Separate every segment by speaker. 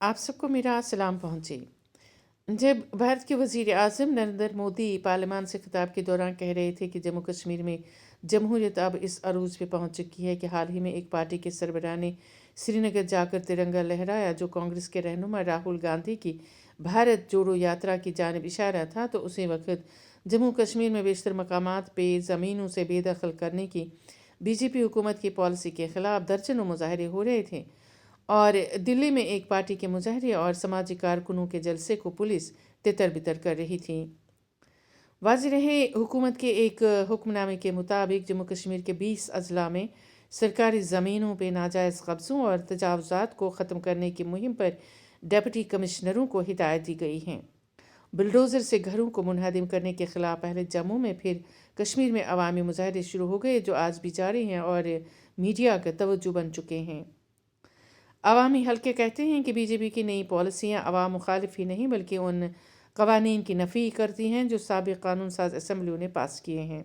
Speaker 1: आप सबको मेरा सलाम पहुँचे। जब भारत के वज़ीर आज़म नरेंद्र मोदी पार्लियामान से खिताब के दौरान कह रहे थे कि जम्मू कश्मीर में जमहूरियत अब इस अरूज पे पहुँच चुकी है कि हाल ही में एक पार्टी के सरबराह ने श्रीनगर जाकर तिरंगा लहराया, जो कांग्रेस के रहनुमा राहुल गांधी की भारत जोड़ो यात्रा की जानिब इशारा था, तो उसी वक्त जम्मू कश्मीर में बेशतर मकामात पे ज़मीनों से बेदखल करने की बीजेपी हुकूमत की पॉलिसी के ख़िलाफ़ दर्जनों मुजाहरे हो रहे थे और दिल्ली में एक पार्टी के मुजाहरे और समाजी कारकुनों के जलसे को पुलिस तितर बितर कर रही थी। वाज़ेह रहे, हुकूमत के एक हुक्मनामे के मुताबिक जम्मू कश्मीर के 20 अजला में सरकारी ज़मीनों पर नाजायज़ कब्ज़ों और तजावुज़ात को ख़त्म करने की मुहिम पर डिप्टी कमिश्नरों को हिदायत दी गई हैं। बुलडोज़र से घरों को मुनहदम करने के ख़िलाफ़ पहले जम्मू में फिर कश्मीर में अवामी मुजाहरे शुरू हो गए, जो आज भी जारी हैं और मीडिया का तवज्जो बन चुके हैं। अवामी हल्के कहते हैं कि बीजेपी की नई पॉलिसियाँ अवाम मुखालिफ ही नहीं बल्कि उन कवानीन की नफ़ी करती हैं जो साबिक़ कानून साज असम्बलियों ने पास किए हैं।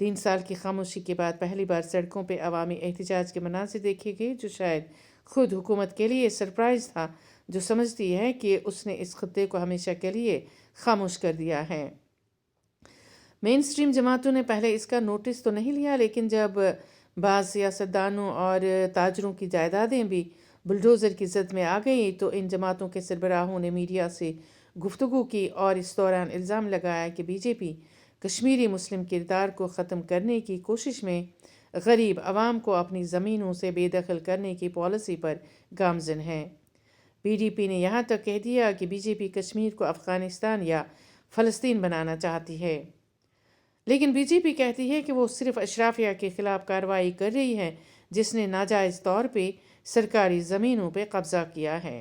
Speaker 1: 3 साल की खामोशी के बाद पहली बार सड़कों पर अवामी एहतजाज के मनाज़िर देखे गए, जो शायद खुद हुकूमत के लिए सरप्राइज़ था, जो समझती है कि उसने इस खत्ते को हमेशा के लिए खामोश कर दिया है। मेन स्ट्रीम जमातों ने पहले इसका नोटिस तो नहीं लिया, लेकिन जब बाज़ सियासतदानों और ताजरों की जायदादें भी बुलडोज़र की ज़द में आ गई, तो इन जमातों के सरबराहों ने मीडिया से गुफ्तगू की और इस दौरान इल्ज़ाम लगाया कि बीजेपी कश्मीरी मुस्लिम किरदार को ख़त्म करने की कोशिश में गरीब अवाम को अपनी ज़मीनों से बेदखल करने की पॉलिसी पर गामज़न है। पीडीपी ने यहाँ तक कह दिया कि बीजेपी कश्मीर को अफ़गानिस्तान या फ़लस्तीन बनाना चाहती है, लेकिन बीजेपी कहती है कि वो सिर्फ अशराफिया के ख़िलाफ़ कार्रवाई कर रही है जिसने नाजायज़ तौर पे सरकारी ज़मीनों पे कब्ज़ा किया है।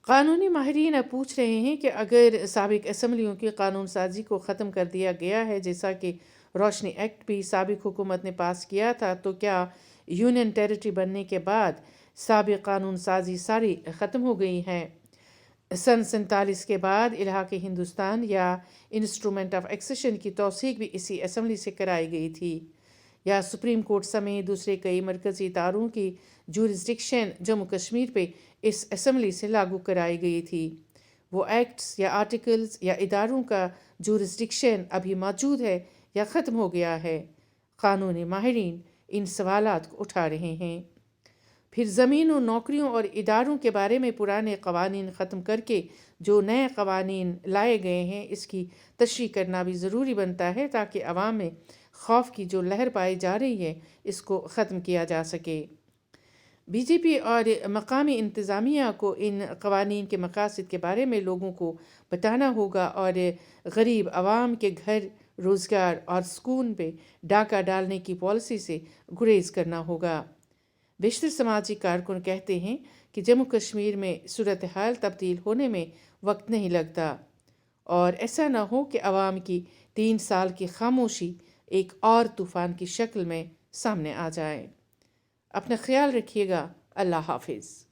Speaker 1: कानूनी माहिरीन अब पूछ रहे हैं कि अगर साबिक़ असम्बलियों की कानून साजी को ख़त्म कर दिया गया है, जैसा कि रोशनी एक्ट भी साबिक़ हुकूमत ने पास किया था, तो क्या यूनियन टेरिटरी बनने के बाद साबिक़ कानून साजी सारी ख़त्म हो गई है? सन 47 के बाद इलाक़ाई हिंदुस्तान या इंस्ट्रूमेंट ऑफ एक्सेशन की तौसीक भी इसी असम्बली से कराई गई थी, या सुप्रीम कोर्ट समेत दूसरे कई मरकज़ी इदारों की जूरिसडिक्शन जम्मू कश्मीर पे इस असम्बली से लागू कराई गई थी। वो एक्ट्स या आर्टिकल्स या इदारों का जूरिसडिक्शन अभी मौजूद है या ख़त्म हो गया है? कानूनी माहिरीन इन सवालात को उठा रहे हैं। फिर ज़मीनों, नौकरियों और इदारों के बारे में पुराने क़वानीन ख़त्म करके जो नए क़वानीन लाए गए हैं, इसकी तशरीह करना भी ज़रूरी बनता है ताकि अवाम में खौफ की जो लहर पाई जा रही है, इसको ख़त्म किया जा सके। बीजेपी और मकामी इंतज़ामिया को इन क़वानीन के मकासद के बारे में लोगों को बताना होगा और गरीब अवाम के घर, रोज़गार और सुकून पे डाका डालने की पॉलिसी से गुरेज करना होगा। बेशतर समाजी कारकुन कहते हैं कि जम्मू कश्मीर में सूरत हाल तब्दील होने में वक्त नहीं लगता और ऐसा न हो कि अवाम की 3 साल की खामोशी एक और तूफ़ान की शक्ल में सामने आ जाए। अपना ख्याल रखिएगा। अल्लाह हाफिज़।